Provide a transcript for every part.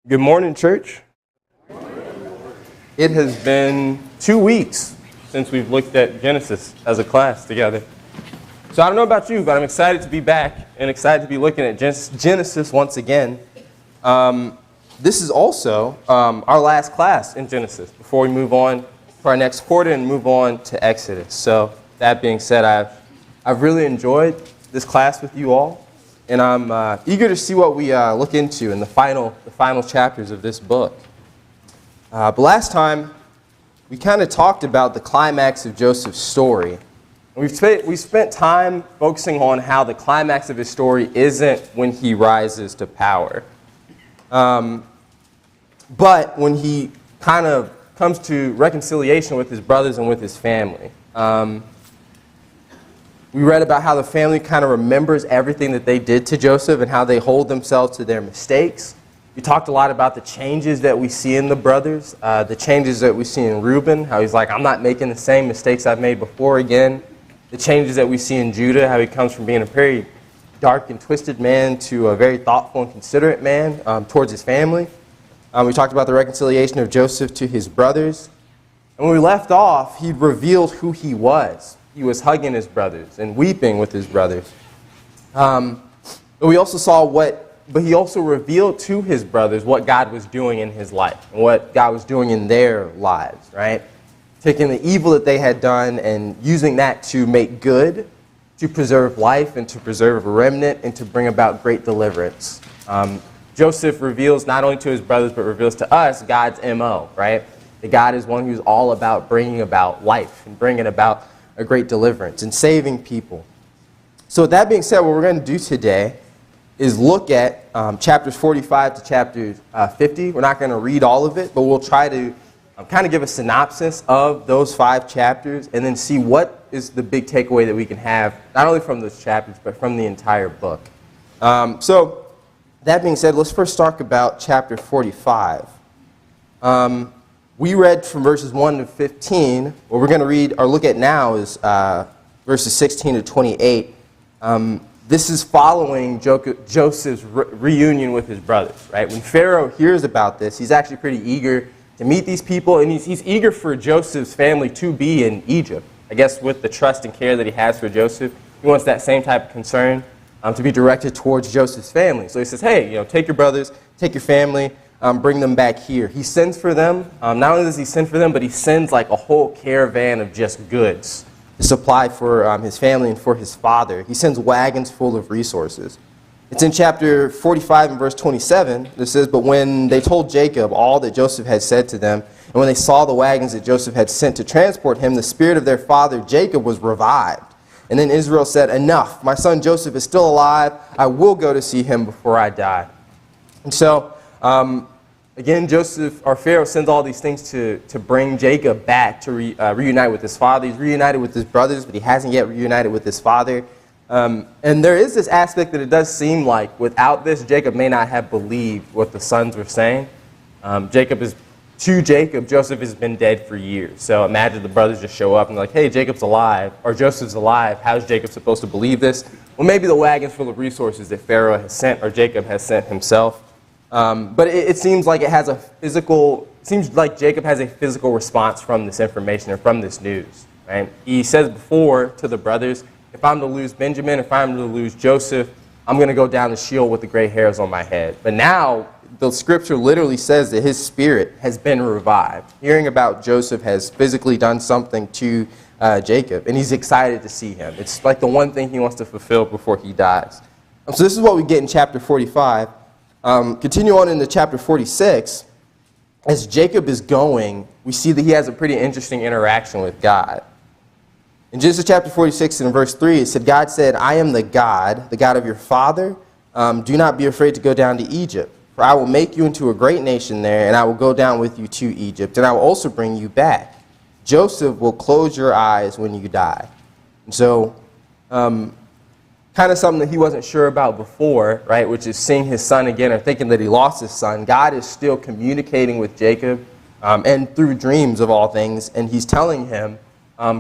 Good morning, church. It has been 2 weeks since we've looked at Genesis as a class together. So I don't know about you, but I'm excited to be back and excited to be looking at Genesis once again. This is also our last class in Genesis before we move on to our next quarter and move on to Exodus. So that being said, I've really enjoyed this class with you all. And I'm eager to see what we look into in the final chapters of this book. But last time, we kind of talked about the climax of Joseph's story. And we spent time focusing on how the climax of his story isn't when he rises to power, but when he kind of comes to reconciliation with his brothers and with his family. We read about how the family kind of remembers everything that they did to Joseph and how they hold themselves to their mistakes. We talked a lot about the changes that we see in the brothers, the changes that we see in Reuben, how he's like, I'm not making the same mistakes I've made before again. The changes that we see in Judah, how he comes from being a very dark and twisted man to a very thoughtful and considerate man towards his family. We talked about the reconciliation of Joseph to his brothers. And when we left off, he revealed who he was. He was hugging his brothers and weeping with his brothers. But we also saw but he also revealed to his brothers what God was doing in his life and what God was doing in their lives, right? Taking the evil that they had done and using that to make good, to preserve life and to preserve a remnant and to bring about great deliverance. Joseph reveals not only to his brothers but reveals to us God's MO, right? That God is one who's all about bringing about life and bringing about a great deliverance and saving people. So with that being said, what we're going to do today is look at chapters 45 to chapter 50. We're not going to read all of it, but we'll try to kind of give a synopsis of those 5 chapters and then see what is the big takeaway that we can have, not only from those chapters, but from the entire book. So that being said, let's first talk about chapter 45. We read from verses 1 to 15. What we're going to read or look at now is verses 16 to 28. This is following Joseph's reunion with his brothers, right? When Pharaoh hears about this, he's actually pretty eager to meet these people, and he's eager for Joseph's family to be in Egypt. I guess with the trust and care that he has for Joseph, he wants that same type of concern to be directed towards Joseph's family. So he says, hey, take your brothers, take your family, bring them back here. He sends for them. Not only does he send for them, but he sends like a whole caravan of just goods to supply for his family and for his father. He sends wagons full of resources. It's in chapter 45 and verse 27. It says, but when they told Jacob all that Joseph had said to them, and when they saw the wagons that Joseph had sent to transport him, the spirit of their father Jacob was revived. And then Israel said, enough, my son Joseph is still alive. I will go to see him before I die. And so, again, Pharaoh sends all these things to bring Jacob back to reunite with his father. He's reunited with his brothers, but he hasn't yet reunited with his father. And there is this aspect that it does seem like without this, Jacob may not have believed what the sons were saying. To Jacob, Joseph has been dead for years. So imagine the brothers just show up and they're like, hey, Jacob's alive, or Joseph's alive. How's Jacob supposed to believe this? Well, maybe the wagon's full of resources that Pharaoh has sent or Jacob has sent himself. But it seems like seems like Jacob has a physical response from this information or from this news, right? He says before to the brothers, if I'm to lose Benjamin, if I'm to lose Joseph, I'm going to go down to Sheol with the gray hairs on my head. But now the scripture literally says that his spirit has been revived. Hearing about Joseph has physically done something to Jacob, and he's excited to see him. It's like the one thing he wants to fulfill before he dies. So this is what we get in chapter 45. Continue on into chapter 46. As Jacob is going, we see that he has a pretty interesting interaction with God. In Genesis chapter 46 and verse 3, it said, God said, I am the God of your father. Do not be afraid to go down to Egypt, for I will make you into a great nation there, and I will go down with you to Egypt, and I will also bring you back. Joseph will close your eyes when you die. And so, kind of something that he wasn't sure about before, right, which is seeing his son again or thinking that he lost his son. God is still communicating with Jacob and through dreams of all things, and he's telling him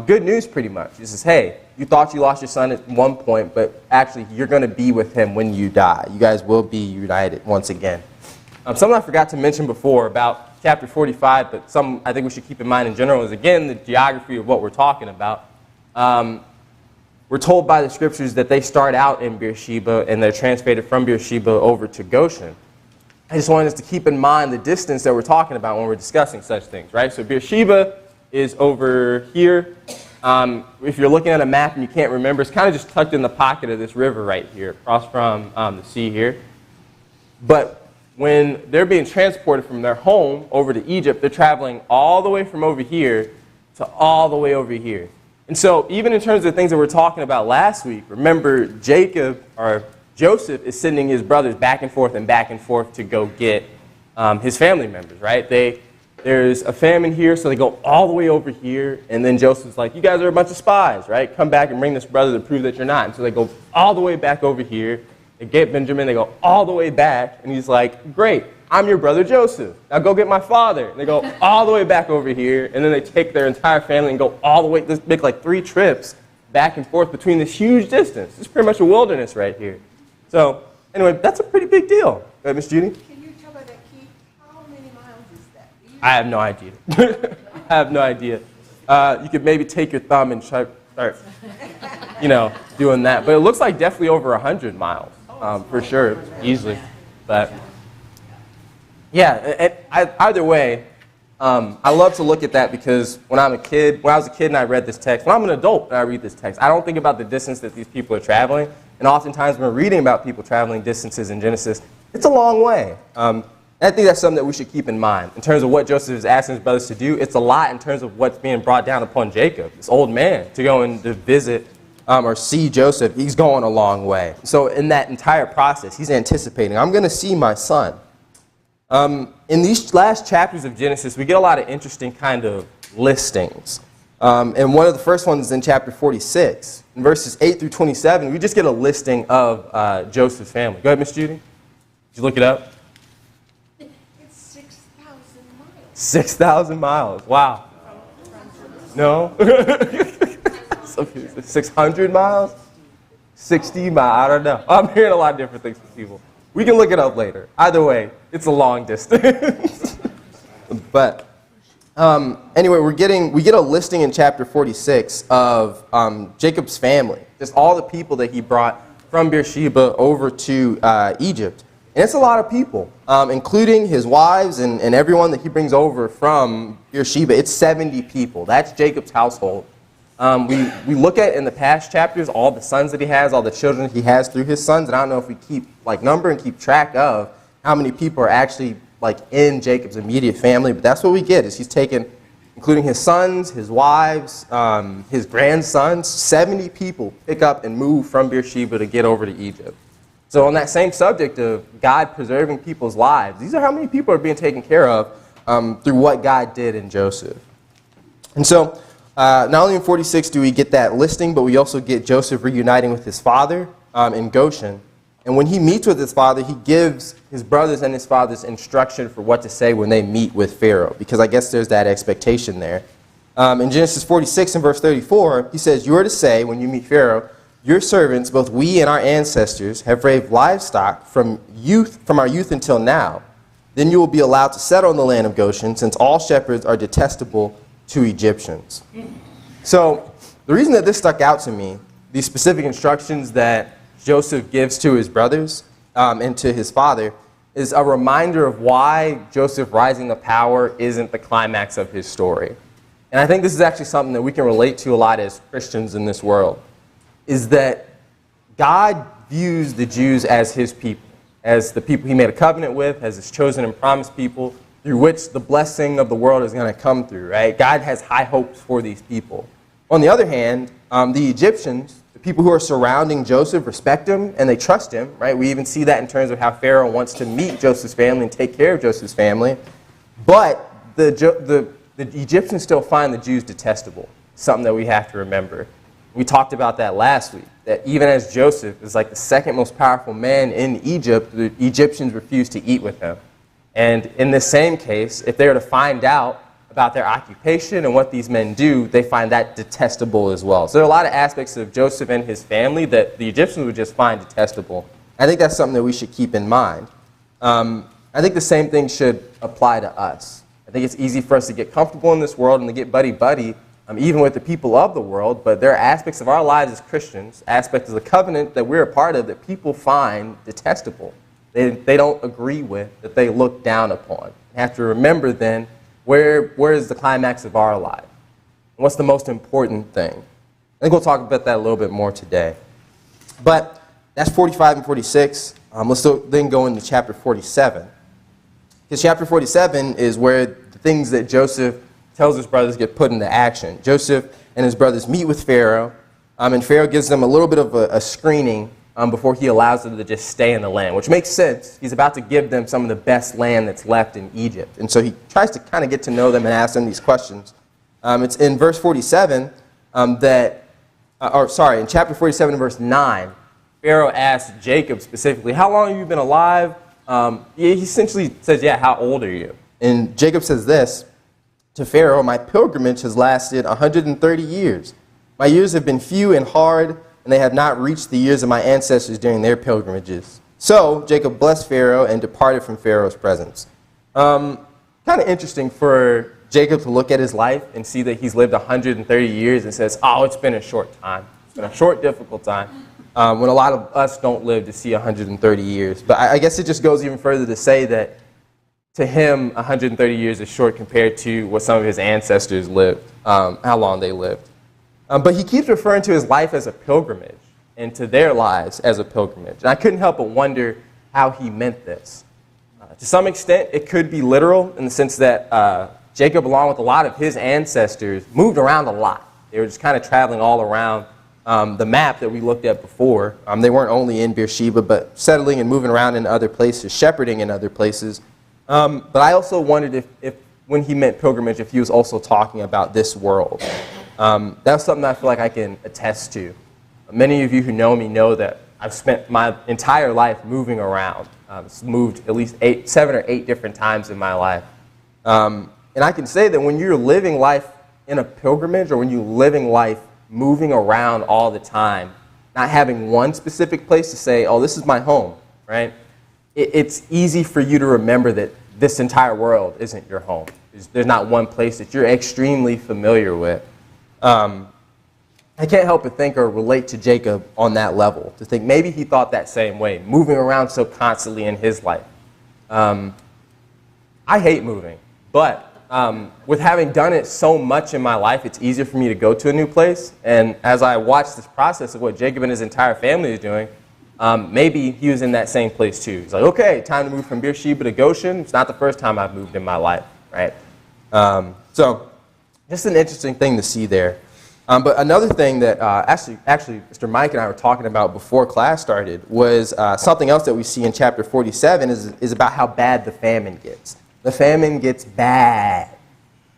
good news pretty much. He says, hey, you thought you lost your son at one point, but actually you're going to be with him when you die. You guys will be united once again. Something I forgot to mention before about chapter 45, but something I think we should keep in mind in general is, again, the geography of what we're talking about. We're told by the scriptures that they start out in Beersheba and they're translated from Beersheba over to Goshen. I just wanted us to keep in mind the distance that we're talking about when we're discussing such things, right? So Beersheba is over here. If you're looking at a map and you can't remember, it's kind of just tucked in the pocket of this river right here, across from the sea here. But when they're being transported from their home over to Egypt, they're traveling all the way from over here to all the way over here. And so even in terms of things that we're talking about last week, remember Joseph is sending his brothers back and forth to go get his family members, right? There's a famine here, so they go all the way over here, and then Joseph's like, you guys are a bunch of spies, right? Come back and bring this brother to prove that you're not. And so they go all the way back over here. They get Benjamin, they go all the way back, and he's like, great, I'm your brother Joseph. Now go get my father. And they go all the way back over here, and then they take their entire family and go all the way, they make like 3 trips back and forth between this huge distance. It's pretty much a wilderness right here. So anyway, that's a pretty big deal. Go ahead, Miss Judy. Can you tell by that key, how many miles is that? I have no idea. I have no idea. You could maybe take your thumb and start, doing that. But it looks like definitely over 100 miles, for sure, easily. But yeah, either way, I love to look at that because when I was a kid and I read this text, when I'm an adult and I read this text, I don't think about the distance that these people are traveling. And oftentimes when we're reading about people traveling distances in Genesis, it's a long way. And I think that's something that we should keep in mind. In terms of what Joseph is asking his brothers to do, it's a lot in terms of what's being brought down upon Jacob, this old man, to go and to visit or see Joseph. He's going a long way. So in that entire process, he's anticipating, I'm going to see my son. In these last chapters of Genesis, we get a lot of interesting kind of listings. And one of the first ones is in chapter 46. In verses 8 through 27, we just get a listing of Joseph's family. Go ahead, Miss Judy. Did you look it up? It's 6,000 miles. 6,000 miles. Wow. No? 600 miles? 60 miles? I don't know. I'm hearing a lot of different things from people. We can look it up later. Either way, it's a long distance. But anyway, we get a listing in chapter 46 of Jacob's family, just all the people that he brought from Beersheba over to Egypt. And it's a lot of people, including his wives and everyone that he brings over from Beersheba. It's 70 people. That's Jacob's household. We look at in the past chapters all the sons that he has, all the children he has through his sons, and I don't know if we keep number and keep track of how many people are actually in Jacob's immediate family, but that's what we get is he's taken, including his sons, his wives, his grandsons, 70 people pick up and move from Beersheba to get over to Egypt. So on that same subject of God preserving people's lives, these are how many people are being taken care of through what God did in Joseph. And so not only in 46 do we get that listing, but we also get Joseph reuniting with his father in Goshen. And when he meets with his father, he gives his brothers and his father's instruction for what to say when they meet with Pharaoh, because I guess there's that expectation there. In Genesis 46 and verse 34, he says, you are to say when you meet Pharaoh, your servants, both we and our ancestors, have raised livestock from our youth until now. Then you will be allowed to settle in the land of Goshen, since all shepherds are detestable to Egyptians. So the reason that this stuck out to me, these specific instructions that Joseph gives to his brothers and to his father, is a reminder of why Joseph rising to power isn't the climax of his story. And I think this is actually something that we can relate to a lot as Christians in this world, is that God views the Jews as his people, as the people he made a covenant with, as his chosen and promised people, through which the blessing of the world is going to come through, right? God has high hopes for these people. On the other hand, the Egyptians, the people who are surrounding Joseph, respect him and they trust him, right? We even see that in terms of how Pharaoh wants to meet Joseph's family and take care of Joseph's family. But the Egyptians still find the Jews detestable, something that we have to remember. We talked about that last week, that even as Joseph is like the second most powerful man in Egypt, the Egyptians refuse to eat with him. And in this same case, if they were to find out about their occupation and what these men do, they find that detestable as well. So there are a lot of aspects of Joseph and his family that the Egyptians would just find detestable. I think that's something that we should keep in mind. I think the same thing should apply to us. I think it's easy for us to get comfortable in this world and to get buddy-buddy, even with the people of the world, but there are aspects of our lives as Christians, aspects of the covenant that we're a part of that people find detestable. They don't agree with, that they look down upon. You have to remember then, where is the climax of our life? And what's the most important thing? I think we'll talk about that a little bit more today. But that's 45 and 46. Let's then go into chapter 47. Because chapter 47 is where the things that Joseph tells his brothers get put into action. Joseph and his brothers meet with Pharaoh, and Pharaoh gives them a little bit of a screening before he allows them to just stay in the land, which makes sense. He's about to give them some of the best land that's left in Egypt. And so he tries to kind of get to know them and ask them these questions. It's in verse 47 in chapter 47 verse 9, Pharaoh asks Jacob specifically, how long have you been alive? He essentially says, yeah, how old are you? And Jacob says this to Pharaoh, my pilgrimage has lasted 130 years. My years have been few and hard, and they have not reached the years of my ancestors during their pilgrimages. So Jacob blessed Pharaoh and departed from Pharaoh's presence. Kind of interesting for Jacob to look at his life and see that he's lived 130 years and says, oh, it's been a short time. It's been a short, difficult time. When a lot of us don't live to see 130 years. But I guess it just goes even further to say that to him, 130 years is short compared to what some of his ancestors lived, how long they lived. But he keeps referring to his life as a pilgrimage and to their lives as a pilgrimage. And I couldn't help but wonder how he meant this. To some extent, it could be literal in the sense that Jacob, along with a lot of his ancestors, moved around a lot. They were just kind of traveling all around the map that we looked at before. They weren't only in Beersheba, but settling and moving around in other places, shepherding in other places. But I also wondered if when he meant pilgrimage, if he was also talking about this world. That's something I feel like I can attest to. Many of you who know me know that I've spent my entire life moving around. Moved at least 7 or 8 different times in my life. And I can say that when you're living life in a pilgrimage, or when you're living life moving around all the time, not having one specific place to say, oh, this is my home, right? It's easy for you to remember that this entire world isn't your home. There's not one place that you're extremely familiar with. I can't help but think or relate to Jacob on that level, to think maybe he thought that same way, moving around so constantly in his life. I hate moving, but with having done it so much in my life, it's easier for me to go to a new place. And as I watch this process of what Jacob and his entire family is doing, maybe he was in that same place too. He's like, okay, time to move from Beersheba to Goshen. It's not the first time I've moved in my life, right? So just an interesting thing to see there. But another thing that actually, Mr. Mike and I were talking about before class started was something else that we see in chapter 47 is about how bad the famine gets. The famine gets bad.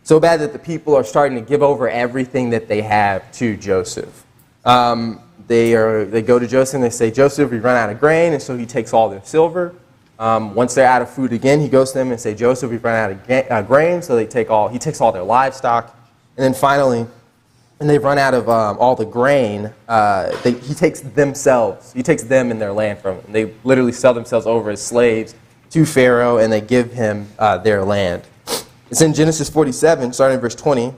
So bad that the people are starting to give over everything that they have to Joseph. They go to Joseph and they say, Joseph, we run out of grain, and so he takes all their silver. Once they're out of food again, he goes to them and say, Joseph, we've run out of grain, so he takes all their livestock. And then finally, when they've run out of all the grain, he takes them and their land from them. They literally sell themselves over as slaves to Pharaoh, and they give him their land. It's in Genesis 47, starting in verse 20. It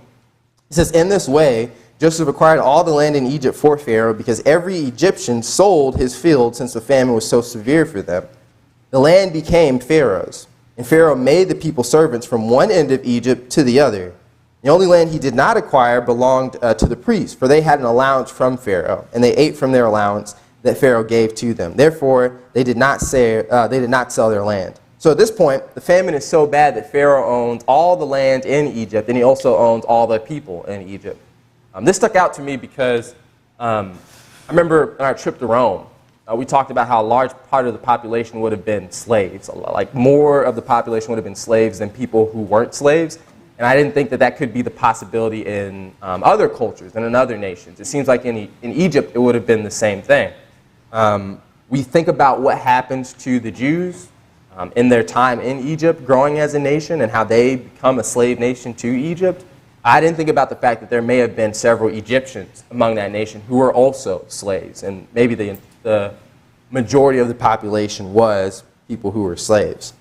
says, in this way, Joseph acquired all the land in Egypt for Pharaoh, because every Egyptian sold his field since the famine was so severe for them. The land became Pharaoh's, and Pharaoh made the people servants from one end of Egypt to the other. The only land he did not acquire belonged to the priests, for they had an allowance from Pharaoh, and they ate from their allowance that Pharaoh gave to them. Therefore, they did not sell their land. So at this point, the famine is so bad that Pharaoh owns all the land in Egypt, and he also owns all the people in Egypt. This stuck out to me because I remember on our trip to Rome, we talked about how a large part of the population would have been slaves. Like more of the population would have been slaves than people who weren't slaves. And I didn't think that that could be the possibility in other cultures and in other nations. It seems like in Egypt, it would have been the same thing. We think about what happens to the Jews in their time in Egypt, growing as a nation, and how they become a slave nation to Egypt. I didn't think about the fact that there may have been several Egyptians among that nation who were also slaves, and maybe the majority of the population was people who were slaves.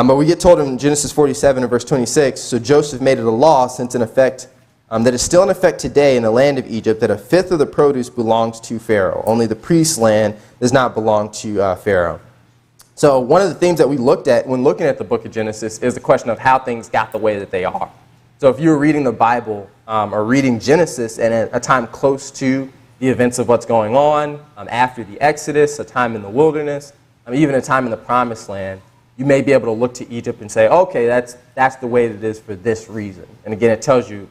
But we get told in Genesis 47 and verse 26, so Joseph made it a law since in effect, that is still in effect today in the land of Egypt, that a fifth of the produce belongs to Pharaoh. Only the priest's land does not belong to Pharaoh. So one of the themes that we looked at when looking at the book of Genesis is the question of how things got the way that they are. So if you were reading the Bible or reading Genesis and at a time close to the events of what's going on, after the Exodus, a time in the wilderness, even a time in the Promised Land, you may be able to look to Egypt and say, okay, that's the way that it is for this reason. And again, it tells you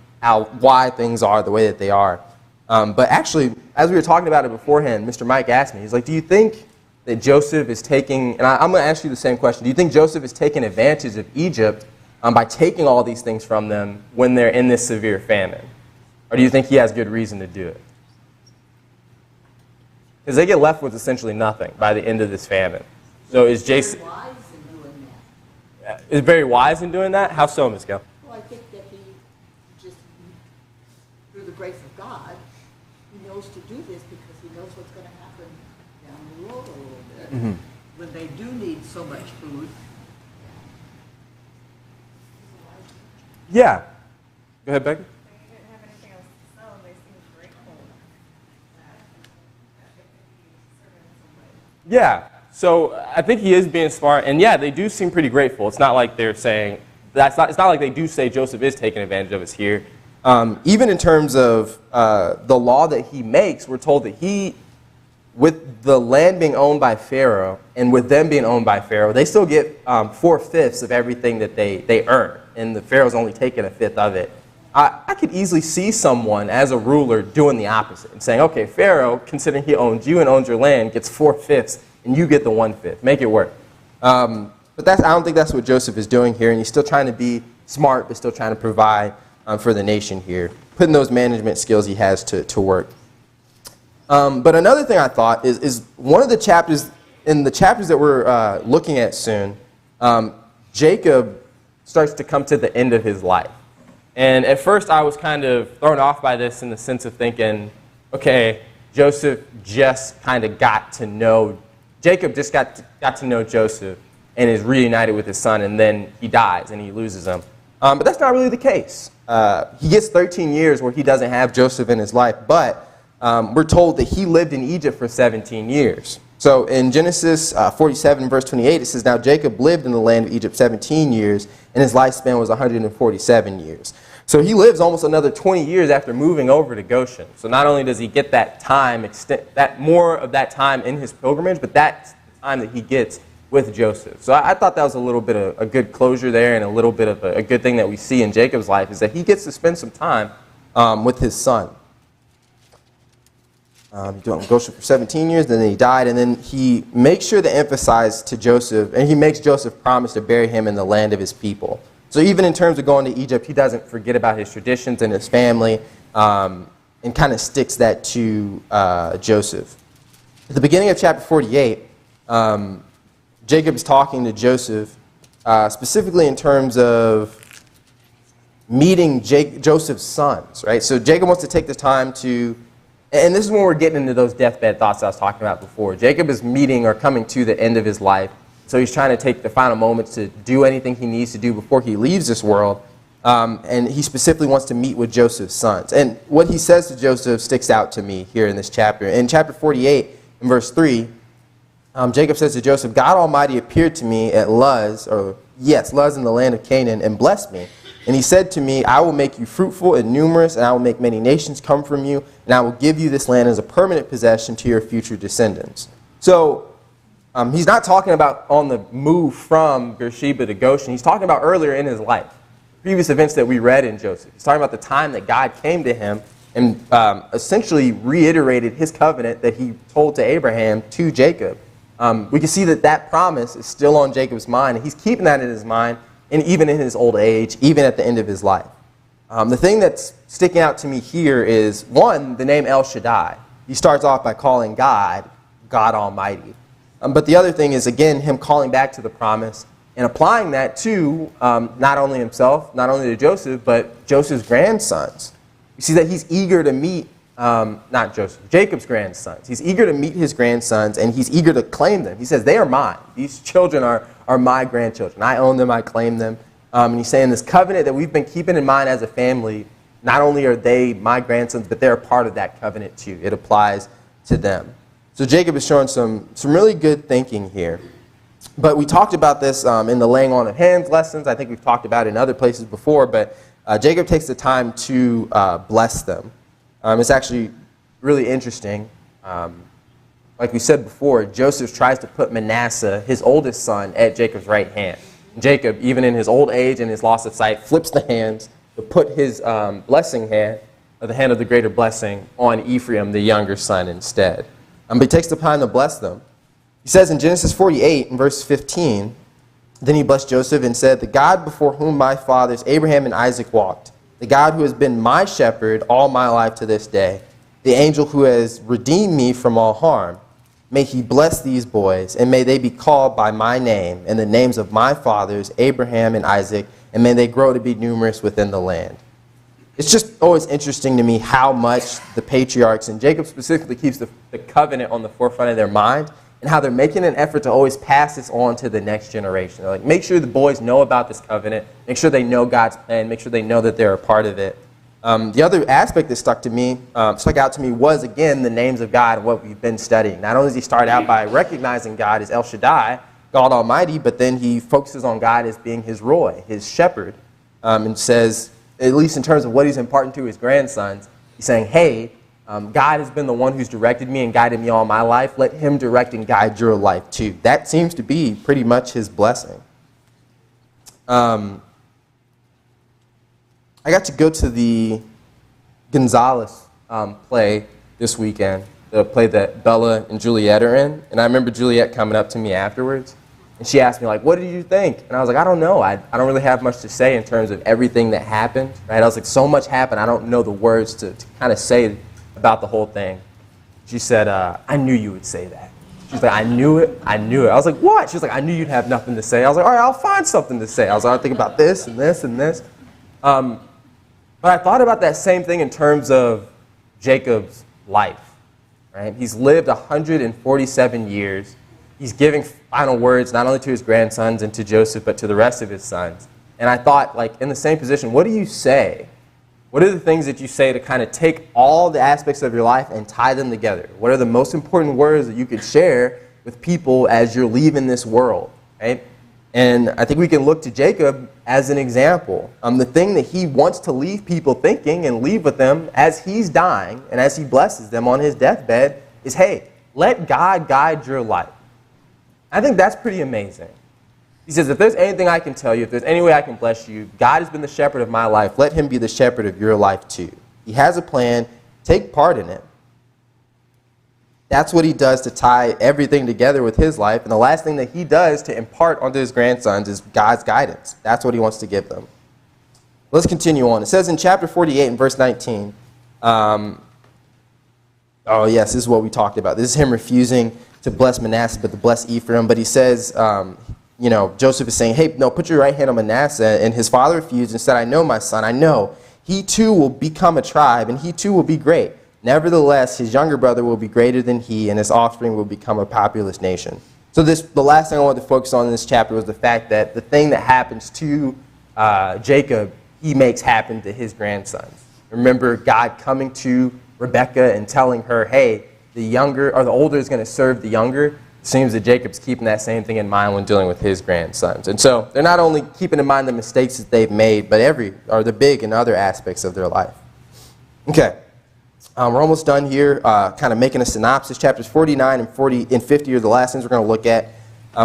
why things are the way that they are. But actually, as we were talking about it beforehand, Mr. Mike asked me, he's like, do you think that Joseph is taking, and I'm going to ask you the same question, do you think Joseph is taking advantage of Egypt by taking all these things from them when they're in this severe famine? Or do you think he has good reason to do it? Because they get left with essentially nothing by the end of this famine. So is Jason... Wise in doing that. Is very wise in doing that? How so, Ms. Gill? Well, I think that he just, through the grace of God, he knows to do this because he knows what's going to happen down the road a little bit. Mm-hmm. When they do need so much food. Yeah. Go ahead, Becky. They didn't have anything else to sell, and they seemed grateful that they could be served in some way. Yeah. So I think he is being smart, and yeah, they do seem pretty grateful. It's not like they're saying it's not like they do say Joseph is taking advantage of us here. Even in terms of the law that he makes, we're told that he, with the land being owned by Pharaoh and with them being owned by Pharaoh, they still get 4/5 of everything that they earn, and the Pharaoh's only taking a fifth of it. I could easily see someone as a ruler doing the opposite and saying, okay, Pharaoh, considering he owns you and owns your land, gets 4/5 and you get the 1/5. Make it work. But I don't think that's what Joseph is doing here, and he's still trying to be smart, but still trying to provide for the nation here, putting those management skills he has to work. But another thing I thought is one of the chapters, in the chapters that we're looking at soon, Jacob starts to come to the end of his life. And at first I was kind of thrown off by this in the sense of thinking, okay, Jacob just got to know Joseph and is reunited with his son, and then he dies and he loses him. But that's not really the case. He gets 13 years where he doesn't have Joseph in his life, but we're told that he lived in Egypt for 17 years. So in Genesis 47, verse 28, it says, now Jacob lived in the land of Egypt 17 years, and his lifespan was 147 years. So he lives almost another 20 years after moving over to Goshen. So not only does he get that time, more of that time in his pilgrimage, but that's the time that he gets with Joseph. So I thought that was a little bit of a good closure there, and a little bit of a good thing that we see in Jacob's life is that he gets to spend some time with his son. He doing Goshen for 17 years, then he died, and then he makes sure to emphasize to Joseph, and he makes Joseph promise to bury him in the land of his people. So even in terms of going to Egypt, he doesn't forget about his traditions and his family, and kind of sticks that to Joseph. At the beginning of chapter 48, Jacob is talking to Joseph, specifically in terms of meeting Joseph's sons, right? So Jacob wants to take the time to, and this is when we're getting into those deathbed thoughts I was talking about before. Jacob is meeting or coming to the end of his life, so he's trying to take the final moments to do anything he needs to do before he leaves this world, and he specifically wants to meet with Joseph's sons. And what he says to Joseph sticks out to me here in this chapter. In chapter 48, in verse 3, Jacob says to Joseph, God Almighty appeared to me at Luz in the land of Canaan, and blessed me. And he said to me, I will make you fruitful and numerous, and I will make many nations come from you, and I will give you this land as a permanent possession to your future descendants. So he's not talking about on the move from Beersheba to Goshen. He's talking about earlier in his life, previous events that we read in Joseph. He's talking about the time that God came to him and essentially reiterated his covenant that he told to Abraham to Jacob. We can see that promise is still on Jacob's mind, and he's keeping that in his mind, and even in his old age, even at the end of his life. The thing that's sticking out to me here is, one, the name El Shaddai. He starts off by calling God, God Almighty. But the other thing is, again, him calling back to the promise and applying that to not only himself, not only to Joseph, but Joseph's grandsons. You see that he's eager to meet not Joseph, Jacob's grandsons. He's eager to meet his grandsons, and he's eager to claim them. He says, they are mine. These children are my grandchildren. I own them, I claim them. And he's saying this covenant that we've been keeping in mind as a family, not only are they my grandsons, but they're a part of that covenant too. It applies to them. So Jacob is showing some really good thinking here. But we talked about this in the laying on of hands lessons. I think we've talked about it in other places before, but Jacob takes the time to bless them. It's actually really interesting. Like we said before, Joseph tries to put Manasseh, his oldest son, at Jacob's right hand. Jacob, even in his old age and his loss of sight, flips the hands to put his blessing hand, or the hand of the greater blessing, on Ephraim, the younger son, instead. But he takes the time to bless them. He says in Genesis 48, in verse 15, then he blessed Joseph and said, the God before whom my fathers Abraham and Isaac walked, the God who has been my shepherd all my life to this day, the angel who has redeemed me from all harm, may he bless these boys, and may they be called by my name and the names of my fathers Abraham and Isaac, and may they grow to be numerous within the land. It's just always interesting to me how much the patriarchs, and Jacob specifically, keeps the covenant on the forefront of their mind, and how they're making an effort to always pass this on to the next generation. They're like, make sure the boys know about this covenant, make sure they know God's plan, make sure they know that they're a part of it. The other aspect that stuck out to me was, again, the names of God and what we've been studying. Not only does he start out by recognizing God as El Shaddai, God Almighty, but then he focuses on God as being his Roy, his shepherd, and says, at least in terms of what he's imparting to his grandsons, he's saying, hey, God has been the one who's directed me and guided me all my life. Let him direct and guide your life too. That seems to be pretty much his blessing. I got to go to the Gonzalez play this weekend, the play that Bella and Juliet are in. And I remember Juliet coming up to me afterwards, and she asked me, like, what did you think? And I was like, I don't know. I don't really have much to say in terms of everything that happened. Right? I was like, so much happened, I don't know the words to kind of say about the whole thing. She said, I knew you would say that. She's like, I knew it. I was like, what? She was like, I knew you'd have nothing to say. I was like, all right, I'll find something to say. I was like, I'll think about this and this and this. But I thought about that same thing in terms of Jacob's life. Right? He's lived 147 years. He's giving final words not only to his grandsons and to Joseph, but to the rest of his sons. And I thought, like, in the same position, what do you say? What are the things that you say to kind of take all the aspects of your life and tie them together? What are the most important words that you could share with people as you're leaving this world? Right? And I think we can look to Jacob as an example. The thing that he wants to leave people thinking and leave with them as he's dying and as he blesses them on his deathbed is, hey, let God guide your life. I think that's pretty amazing. He says, if there's anything I can tell you, if there's any way I can bless you, God has been the shepherd of my life. Let him be the shepherd of your life too. He has a plan. Take part in it. That's what he does to tie everything together with his life. And the last thing that he does to impart onto his grandsons is God's guidance. That's what he wants to give them. Let's continue on. It says in chapter 48 and verse 19, oh yes, this is what we talked about. This is him refusing to bless Manasseh, but to bless Ephraim. But he says, Joseph is saying, hey, no, put your right hand on Manasseh. And his father refused and said, I know, my son, I know. He too will become a tribe, and he too will be great. Nevertheless, his younger brother will be greater than he, and his offspring will become a populous nation. So the last thing I wanted to focus on in this chapter was the fact that the thing that happens to Jacob, he makes happen to his grandsons. Remember God coming to Rebekah and telling her, hey, the older is going to serve the younger. It seems that Jacob's keeping that same thing in mind when dealing with his grandsons. And so they're not only keeping in mind the mistakes that they've made, but the big and other aspects of their life. Okay. We're almost done here, kind of making a synopsis. Chapters 49 and 40 and 50 are the last things we're going to look at.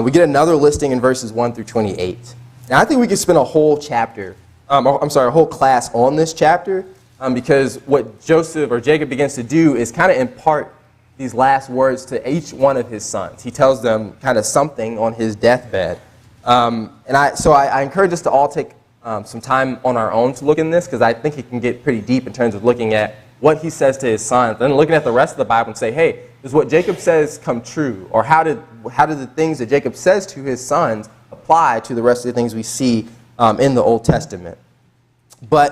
We get another listing in verses 1 through 28. Now, I think we could spend a whole a whole class on this chapter, because what Jacob begins to do is kind of impart these last words to each one of his sons. He tells them kind of something on his deathbed. So I encourage us to all take some time on our own to look in this, because I think it can get pretty deep in terms of looking at what he says to his sons, then looking at the rest of the Bible and say, hey, does what Jacob says come true? Or how do the things that Jacob says to his sons apply to the rest of the things we see in the Old Testament? But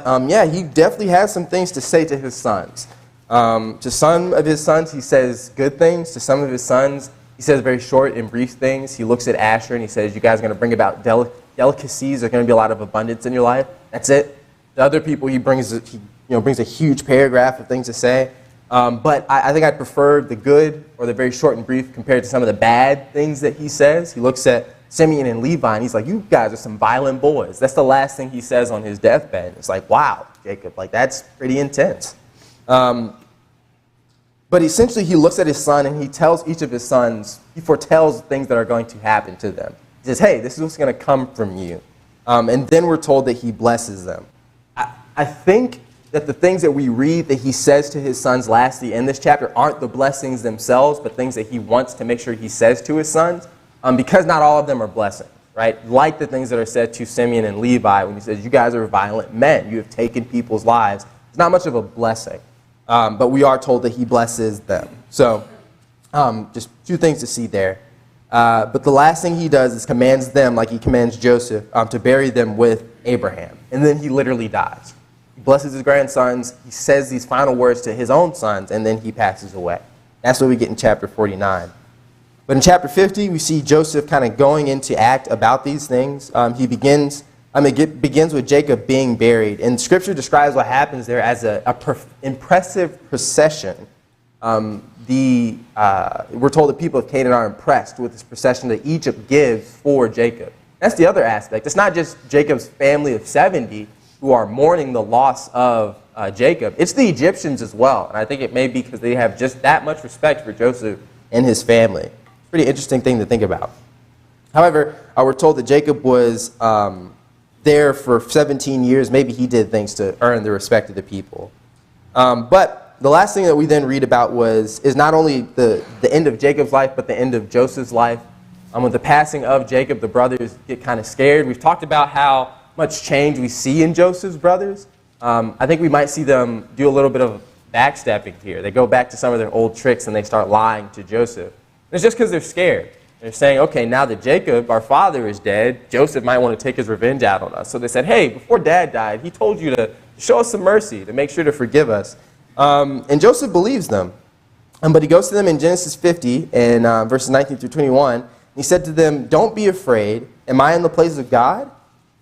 he definitely has some things to say to his sons. To some of his sons, he says good things. To some of his sons, he says very short and brief things. He looks at Asher and he says, you guys are going to bring about delicacies. There's going to be a lot of abundance in your life. That's it. To other people, he brings a huge paragraph of things to say. But I think I prefer the good or the very short and brief compared to some of the bad things that he says. He looks at Simeon and Levi and he's like, you guys are some violent boys. That's the last thing he says on his deathbed. It's like, wow, Jacob, like that's pretty intense. But essentially, he looks at his son and he tells each of his sons, he foretells things that are going to happen to them. He says, hey, this is what's going to come from you. And then we're told that he blesses them. I think that the things that we read that he says to his sons lastly in this chapter aren't the blessings themselves, but things that he wants to make sure he says to his sons, because not all of them are blessings, right? Like the things that are said to Simeon and Levi when he says, you guys are violent men. You have taken people's lives. It's not much of a blessing. But we are told that he blesses them. So just two things to see there. But the last thing he does is commands them, like he commands Joseph, to bury them with Abraham. And then he literally dies. He blesses his grandsons. He says these final words to his own sons, and then he passes away. That's what we get in chapter 49. But in chapter 50, we see Joseph kind of going into act about these things. It begins with Jacob being buried. And Scripture describes what happens there as an impressive procession. We're told the people of Canaan are impressed with this procession that Egypt gives for Jacob. That's the other aspect. It's not just Jacob's family of 70 who are mourning the loss of Jacob. It's the Egyptians as well. And I think it may be because they have just that much respect for Joseph and his family. It's a pretty interesting thing to think about. However, we're told that Jacob was there for 17 years. Maybe he did things to earn the respect of the people. But the last thing that we then read about is not only the end of Jacob's life, but the end of Joseph's life. With the passing of Jacob, the brothers get kind of scared. We've talked about how much change we see in Joseph's brothers. I think we might see them do a little bit of backstepping here. They go back to some of their old tricks and they start lying to Joseph. And it's just because they're scared. They're saying, okay, now that Jacob, our father, is dead, Joseph might want to take his revenge out on us. So they said, hey, before Dad died, he told you to show us some mercy, to make sure to forgive us. And Joseph believes them. But he goes to them in Genesis 50, in verses 19 through 21. He said to them, don't be afraid. Am I in the place of God?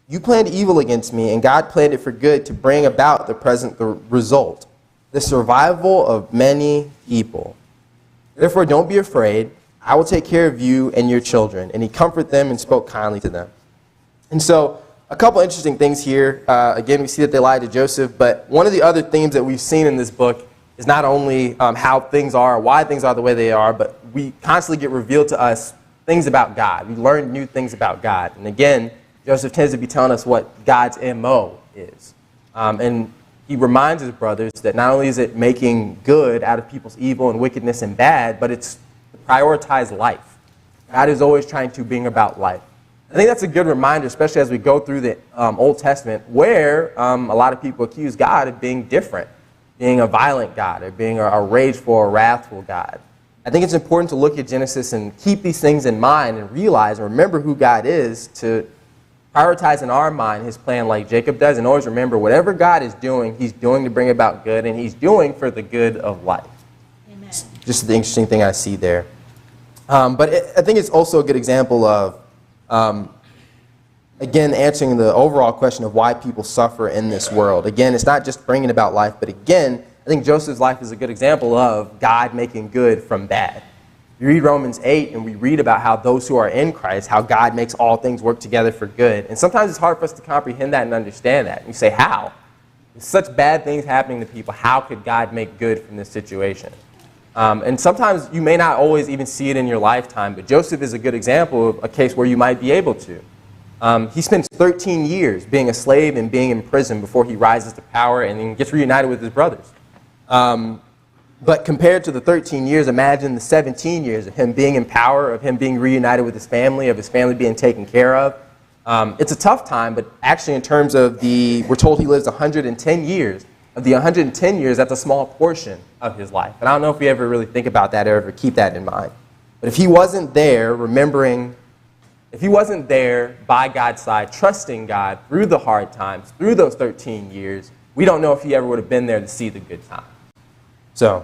You planned evil against me, and God planned it for good to bring about the result, the survival of many people. Therefore, don't be afraid. I will take care of you and your children. And he comforted them and spoke kindly to them. And so, a couple interesting things here. Again, we see that they lied to Joseph, but one of the other themes that we've seen in this book is not only how things are, why things are the way they are, but we constantly get revealed to us things about God. We learn new things about God. And again, Joseph tends to be telling us what God's MO is. And he reminds his brothers that not only is it making good out of people's evil and wickedness and bad, but it's to prioritize life. God is always trying to bring about life. I think that's a good reminder, especially as we go through the Old Testament, where a lot of people accuse God of being different, being a violent God, or being a rageful or wrathful God. I think it's important to look at Genesis and keep these things in mind and realize and remember who God is, to prioritize in our mind his plan like Jacob does, and always remember whatever God is doing, he's doing to bring about good, and he's doing for the good of life. Amen. Just the interesting thing I see there. But I think it's also a good example of, again, answering the overall question of why people suffer in this world. Again, it's not just bringing about life, but again, I think Joseph's life is a good example of God making good from bad. You read Romans 8, and we read about how those who are in Christ, how God makes all things work together for good. And sometimes it's hard for us to comprehend that and understand that. And you say, how? There's such bad things happening to people. How could God make good from this situation? And sometimes you may not always even see it in your lifetime, but Joseph is a good example of a case where you might be able to. He spends 13 years being a slave and being in prison before he rises to power and then gets reunited with his brothers. But compared to the 13 years, imagine the 17 years of him being in power, of him being reunited with his family, of his family being taken care of. It's a tough time, but actually in terms of we're told he lives 110 years. Of the 110 years, that's a small portion of his life. And I don't know if we ever really think about that or ever keep that in mind. But if he wasn't there, if he wasn't there by God's side, trusting God through the hard times, through those 13 years, we don't know if he ever would have been there to see the good times. So,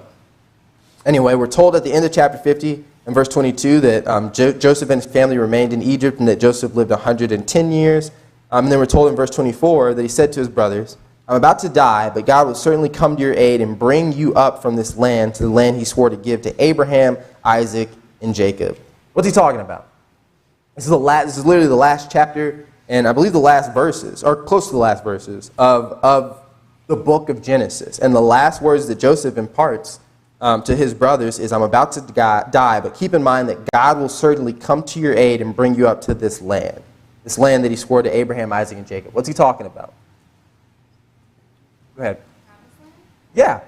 anyway, we're told at the end of chapter 50 and verse 22 that Joseph and his family remained in Egypt and that Joseph lived 110 years. And then we're told in verse 24 that he said to his brothers, I'm about to die, but God will certainly come to your aid and bring you up from this land to the land he swore to give to Abraham, Isaac, and Jacob. What's he talking about? This is literally the last chapter, and I believe the last verses, or close to the last verses, of the book of Genesis. And the last words that Joseph imparts to his brothers is, I'm about to die, but keep in mind that God will certainly come to your aid and bring you up to this land that he swore to Abraham, Isaac, and Jacob. What's he talking about? Go ahead. Yeah.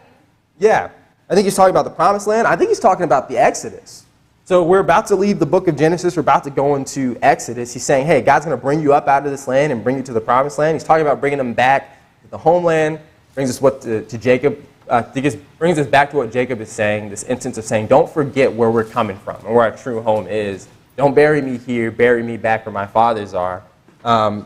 I think he's talking about the promised land. I think he's talking about the Exodus. So we're about to leave the book of Genesis. We're about to go into Exodus. He's saying, hey, God's going to bring you up out of this land and bring you to the promised land. He's talking about bringing them back to the homeland. Brings us to Jacob. Brings us back to what Jacob is saying, this instance of saying, don't forget where we're coming from and where our true home is. Don't bury me here. Bury me back where my fathers are.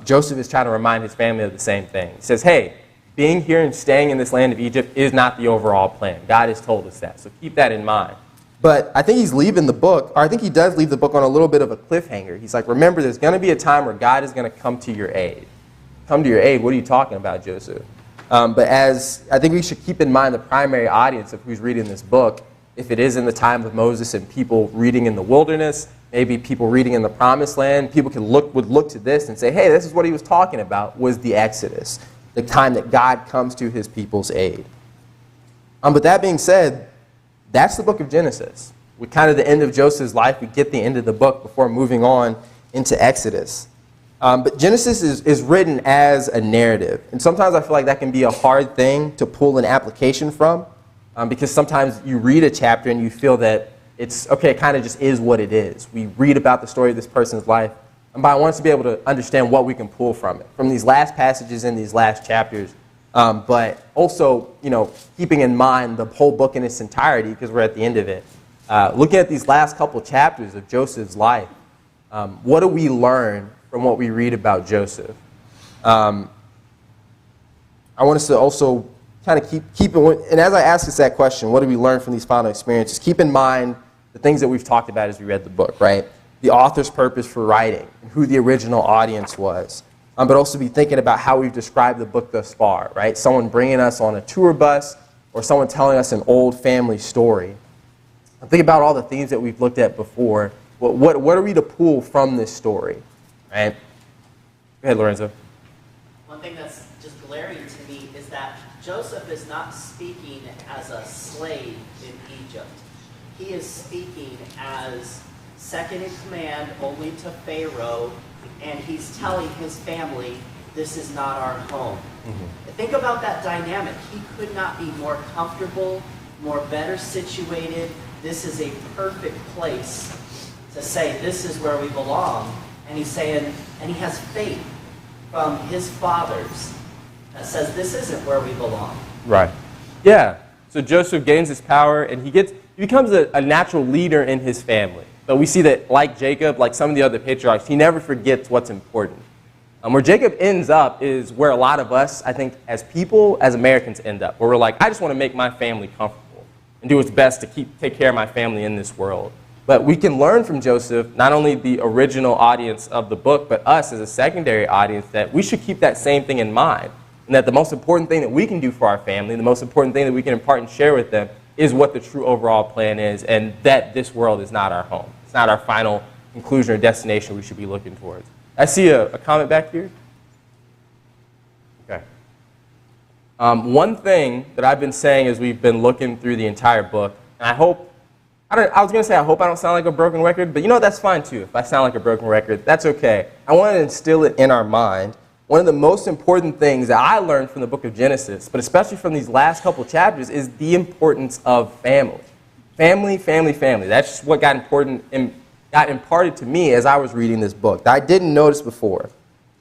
Joseph is trying to remind his family of the same thing. He says, hey, being here and staying in this land of Egypt is not the overall plan. God has told us that, so keep that in mind. But I think he's leaving the book, or I think he does leave the book on a little bit of a cliffhanger. He's like, remember, there's going to be a time where God is going to come to your aid. Come to your aid? What are you talking about, Joseph? But I think we should keep in mind the primary audience of who's reading this book, if it is in the time of Moses and people reading in the wilderness, maybe people reading in the promised land, people would look to this and say, hey, this is what he was talking about, was the Exodus. The time that God comes to his people's aid. But that being said, that's the book of Genesis. We kind of the end of Joseph's life. We get the end of the book before moving on into Exodus. But Genesis is written as a narrative. And sometimes I feel like that can be a hard thing to pull an application from. Because sometimes you read a chapter and you feel that it's, okay, it kind of just is what it is. We read about the story of this person's life. But I want us to be able to understand what we can pull from it, from these last passages in these last chapters, but also, keeping in mind the whole book in its entirety, because we're at the end of it. Looking at these last couple chapters of Joseph's life, what do we learn from what we read about Joseph? I want us to also kind of keep it, and as I ask us that question, what do we learn from these final experiences? Keep in mind the things that we've talked about as we read the book, right? The author's purpose for writing, and who the original audience was, but also be thinking about how we've described the book thus far, right? Someone bringing us on a tour bus or someone telling us an old family story. Think about all the themes that we've looked at before. What are we to pull from this story, right? Go ahead, Lorenzo. One thing that's just glaring to me is that Joseph is not speaking as a slave in Egypt. He is speaking as second in command only to Pharaoh, and he's telling his family, this is not our home. Mm-hmm. Think about that dynamic. He could not be more comfortable, more better situated. This is a perfect place to say, this is where we belong. And he's saying, and he has faith from his fathers that says, this isn't where we belong. Right. Yeah. So Joseph gains his power, and he becomes a natural leader in his family. But we see that, like Jacob, like some of the other patriarchs, he never forgets what's important. Where Jacob ends up is where a lot of us, I think, as people, as Americans end up, where we're like, I just want to make my family comfortable and do its best to take care of my family in this world. But we can learn from Joseph, not only the original audience of the book, but us as a secondary audience, that we should keep that same thing in mind. And that the most important thing that we can do for our family, the most important thing that we can impart and share with them, is what the true overall plan is, and that this world is not our home. It's not our final conclusion or destination we should be looking towards. I see a comment back here. Okay. One thing that I've been saying as we've been looking through the entire book, and I was going to say I hope I don't sound like a broken record, but that's fine too. If I sound like a broken record, that's okay. I want to instill it in our mind. One of the most important things that I learned from the book of Genesis, but especially from these last couple chapters, is the importance of family. Family, family, family. That's just what got imparted to me as I was reading this book that I didn't notice before.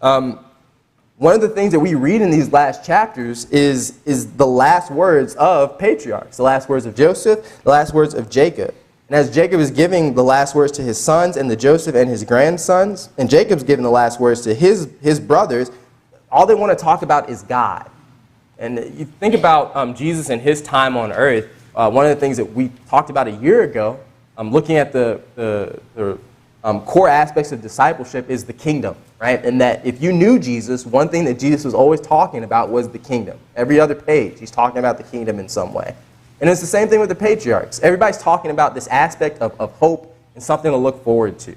One of the things that we read in these last chapters is the last words of patriarchs, the last words of Joseph, the last words of Jacob. And as Jacob is giving the last words to his sons and to Joseph and his grandsons, and Jacob's giving the last words to his brothers, all they want to talk about is God. And you think about Jesus and his time on earth, one of the things that we talked about a year ago, looking at the core aspects of discipleship is the kingdom, right? And that if you knew Jesus, one thing that Jesus was always talking about was the kingdom. Every other page, he's talking about the kingdom in some way. And it's the same thing with the patriarchs. Everybody's talking about this aspect of hope and something to look forward to.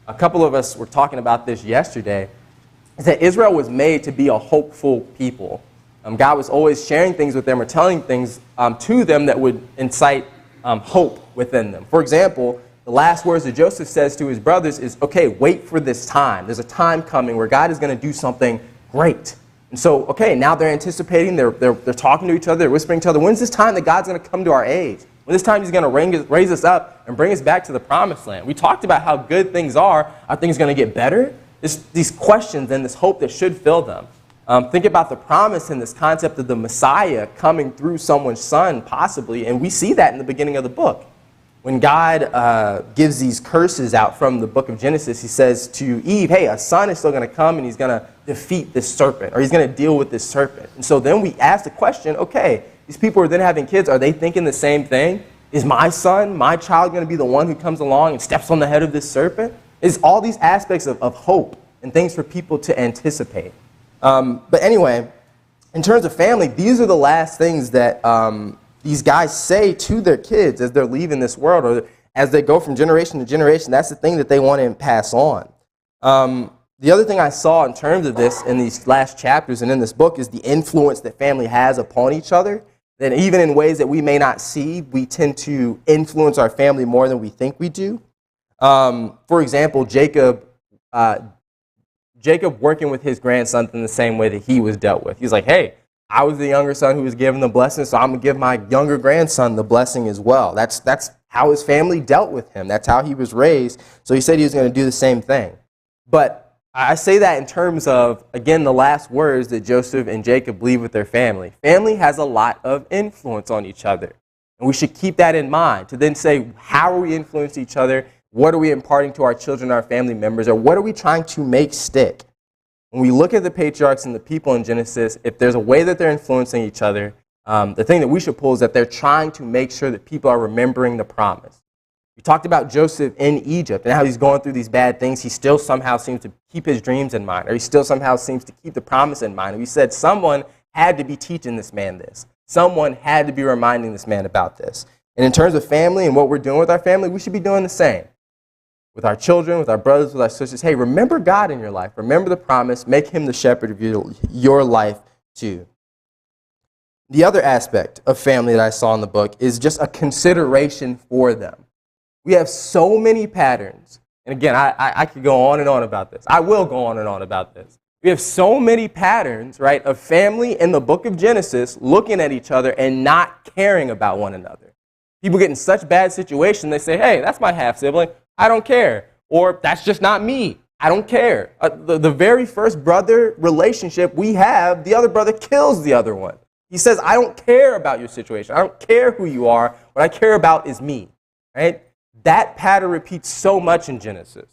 A couple of us were talking about this yesterday, is that Israel was made to be a hopeful people. God was always sharing things with them or telling things to them that would incite hope within them. For example, the last words that Joseph says to his brothers is, okay, wait for this time. There's a time coming where God is going to do something great. And so, okay, now they're anticipating, they're talking to each other, they're whispering to each other, when's this time that God's going to come to our aid? When this time he's going to raise us up and bring us back to the promised land? We talked about how good things are. Are things going to get better? It's these questions and this hope that should fill them. Think about the promise and this concept of the Messiah coming through someone's son, possibly, and we see that in the beginning of the book. When God gives these curses out from the book of Genesis, he says to Eve, hey, a son is still going to come and he's going to defeat this serpent, or he's going to deal with this serpent. And so then we ask the question, okay, these people are then having kids, are they thinking the same thing? Is my son, my child going to be the one who comes along and steps on the head of this serpent? It's all these aspects of hope and things for people to anticipate. But anyway, in terms of family, these are the last things that these guys say to their kids as they're leaving this world, or as they go from generation to generation. That's the thing that they want to pass on. The other thing I saw in terms of this in these last chapters and in this book is the influence that family has upon each other. That even in ways that we may not see, we tend to influence our family more than we think we do. For example, Jacob working with his grandson in the same way that he was dealt with. He's like, hey, I was the younger son who was given the blessing, so I'm going to give my younger grandson the blessing as well. That's how his family dealt with him. That's how he was raised. So he said he was going to do the same thing. But I say that in terms of, again, the last words that Joseph and Jacob leave with their family. Family has a lot of influence on each other. And we should keep that in mind to then say, how are we influencing each other? What are we imparting to our children, our family members? Or what are we trying to make stick? When we look at the patriarchs and the people in Genesis, if there's a way that they're influencing each other, the thing that we should pull is that they're trying to make sure that people are remembering the promise. We talked about Joseph in Egypt and how he's going through these bad things. He still somehow seems to keep his dreams in mind, or he still somehow seems to keep the promise in mind. And we said someone had to be teaching this man this. Someone had to be reminding this man about this. And in terms of family and what we're doing with our family, we should be doing the same. With our children, with our brothers, with our sisters. Hey, remember God in your life. Remember the promise. Make him the shepherd of your life too. The other aspect of family that I saw in the book is just a consideration for them. We have so many patterns. And again, I could go on and on about this. I will go on and on about this. We have so many patterns, right, of family in the book of Genesis looking at each other and not caring about one another. People get in such bad situations, they say, hey, that's my half-sibling. I don't care. Or that's just not me. I don't care. The very first brother relationship we have, the other brother kills the other one. He says, I don't care about your situation. I don't care who you are. What I care about is me. Right? That pattern repeats so much in Genesis.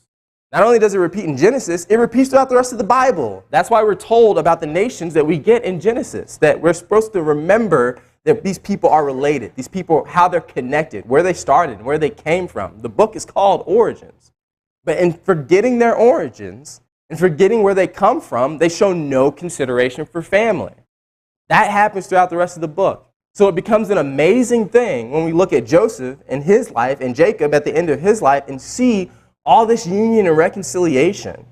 Not only does it repeat in Genesis, it repeats throughout the rest of the Bible. That's why we're told about the nations that we get in Genesis, that we're supposed to remember that these people are related, these people, how they're connected, where they started, where they came from. The book is called Origins. But in forgetting their origins and forgetting where they come from, they show no consideration for family. That happens throughout the rest of the book. So it becomes an amazing thing when we look at Joseph and his life and Jacob at the end of his life and see all this union and reconciliation.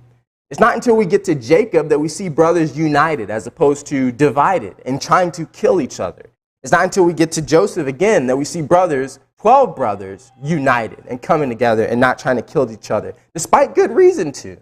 It's not until we get to Jacob that we see brothers united as opposed to divided and trying to kill each other. It's not until we get to Joseph again that we see brothers, 12 brothers, united and coming together and not trying to kill each other, despite good reason to.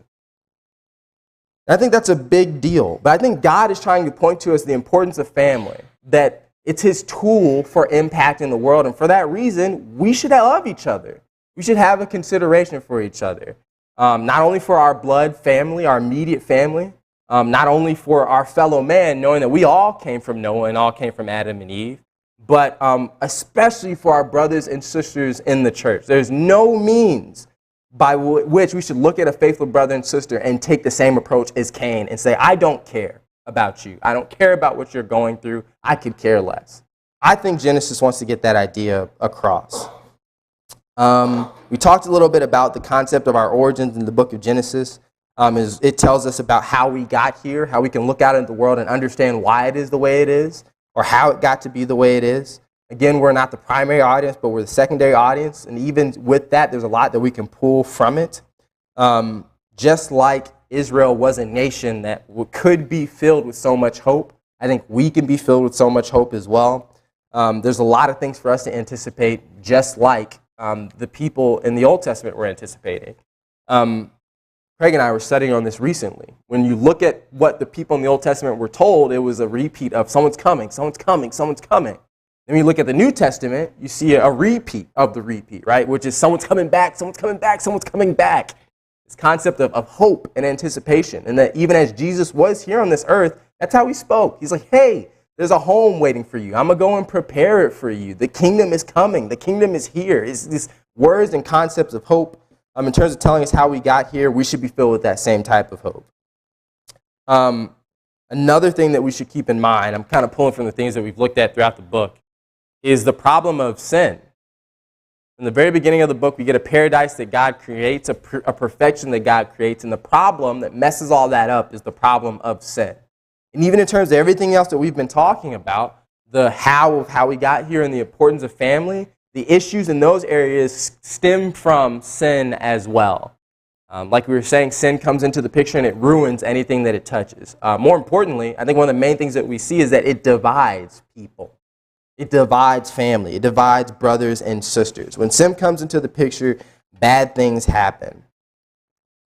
I think that's a big deal. But I think God is trying to point to us the importance of family, that it's his tool for impacting the world. And for that reason, we should love each other. We should have a consideration for each other, not only for our blood family, our immediate family, not only for our fellow man, knowing that we all came from Noah and all came from Adam and Eve, but especially for our brothers and sisters in the church. There's no means by which we should look at a faithful brother and sister and take the same approach as Cain and say, I don't care about you. I don't care about what you're going through. I could care less. I think Genesis wants to get that idea across. We talked a little bit about the concept of our origins in the book of Genesis. It tells us about how we got here, how we can look out into the world and understand why it is the way it is, or how it got to be the way it is. Again, we're not the primary audience, but we're the secondary audience, and even with that, there's a lot that we can pull from it. Just like Israel was a nation that could be filled with so much hope, I think we can be filled with so much hope as well. There's a lot of things for us to anticipate, just like the people in the Old Testament were anticipating. Craig and I were studying on this recently. When you look at what the people in the Old Testament were told, it was a repeat of someone's coming, someone's coming, someone's coming. Then when you look at the New Testament, you see a repeat of the repeat, right? Which is someone's coming back, someone's coming back, someone's coming back. This concept of hope and anticipation. And that even as Jesus was here on this earth, that's how he spoke. He's like, hey, there's a home waiting for you. I'm going to go and prepare it for you. The kingdom is coming. The kingdom is here. It's these words and concepts of hope. In terms of telling us how we got here, we should be filled with that same type of hope. Another thing that we should keep in mind, I'm kind of pulling from the things that we've looked at throughout the book, is the problem of sin. In the very beginning of the book, we get a paradise that God creates, a perfection that God creates, and the problem that messes all that up is the problem of sin. And even in terms of everything else that we've been talking about, the how of how we got here and the importance of family, the issues in those areas stem from sin as well. Like we were saying, sin comes into the picture and it ruins anything that it touches. More importantly, I think one of the main things that we see is that it divides people. It divides family. It divides brothers and sisters. When sin comes into the picture, bad things happen.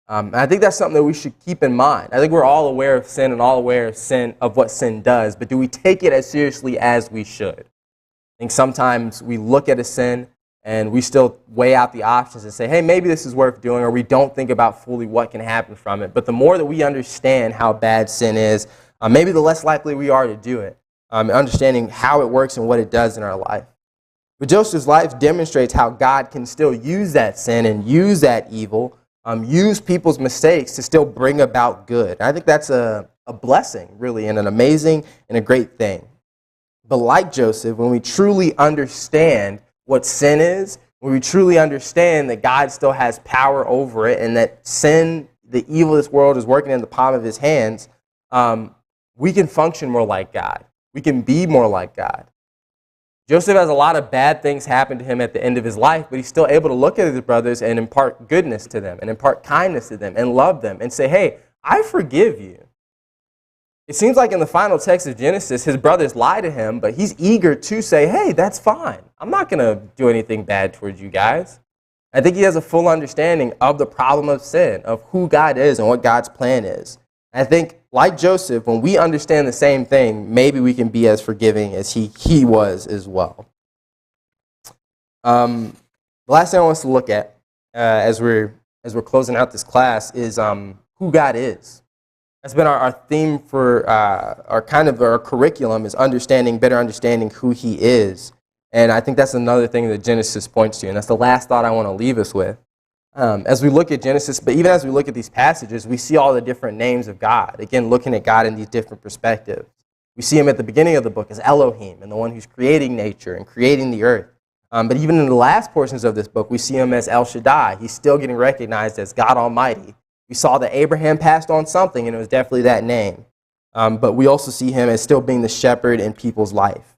And I think that's something that we should keep in mind. I think we're all aware of sin and all aware of what sin does, but do we take it as seriously as we should? I think sometimes we look at a sin and we still weigh out the options and say, hey, maybe this is worth doing, or we don't think about fully what can happen from it. But the more that we understand how bad sin is, maybe the less likely we are to do it. Understanding how it works and what it does in our life. But Joseph's life demonstrates how God can still use that sin and use that evil, use people's mistakes to still bring about good. And I think that's a blessing, really, and an amazing and a great thing. But like Joseph, when we truly understand what sin is, when we truly understand that God still has power over it and that sin, the evil of this world, is working in the palm of his hands, we can function more like God. We can be more like God. Joseph has a lot of bad things happen to him at the end of his life, but he's still able to look at his brothers and impart goodness to them and impart kindness to them and love them and say, hey, I forgive you. It seems like in the final text of Genesis, his brothers lie to him, but he's eager to say, hey, that's fine. I'm not going to do anything bad towards you guys. I think he has a full understanding of the problem of sin, of who God is and what God's plan is. I think, like Joseph, when we understand the same thing, maybe we can be as forgiving as he was as well. The last thing I want us to look at as we're closing out this class is who God is. That's been our theme for our curriculum, is better understanding who he is. And I think that's another thing that Genesis points to, and that's the last thought I want to leave us with. As we look at Genesis, but even as we look at these passages, we see all the different names of God. Again, looking at God in these different perspectives. We see him at the beginning of the book as Elohim, and the one who's creating nature and creating the earth. But even in the last portions of this book, we see him as El Shaddai. He's still getting recognized as God Almighty. We saw that Abraham passed on something, and it was definitely that name. But we also see him as still being the shepherd in people's life.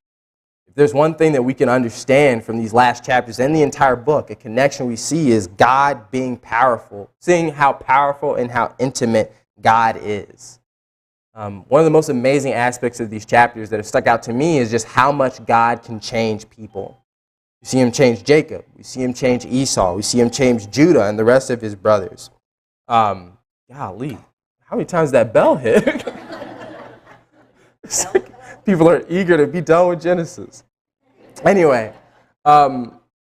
There's one thing that we can understand from these last chapters and the entire book, a connection we see is God being powerful, seeing how powerful and how intimate God is. One of the most amazing aspects of these chapters that have stuck out to me is just how much God can change people. We see him change Jacob. We see him change Esau. We see him change Judah and the rest of his brothers. Golly, how many times that bell hit? People are eager to be done with Genesis. Anyway,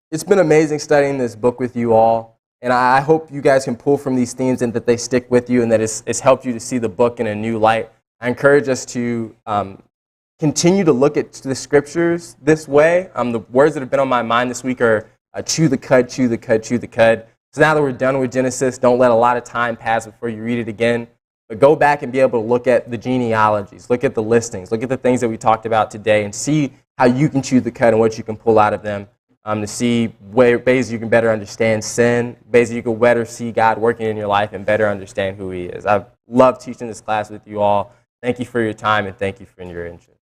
it's been amazing studying this book with you all, and I hope you guys can pull from these themes and that they stick with you and that it's helped you to see the book in a new light. I encourage us to continue to look at the scriptures this way. The words that have been on my mind this week are chew the cud, chew the cud, chew the cud. So now that we're done with Genesis, don't let a lot of time pass before you read it again. But go back and be able to look at the genealogies, look at the listings, look at the things that we talked about today and see how you can chew the cud and what you can pull out of them, to see ways you can better understand sin, ways you can better see God working in your life and better understand who He is. I've loved teaching this class with you all. Thank you for your time and thank you for your interest.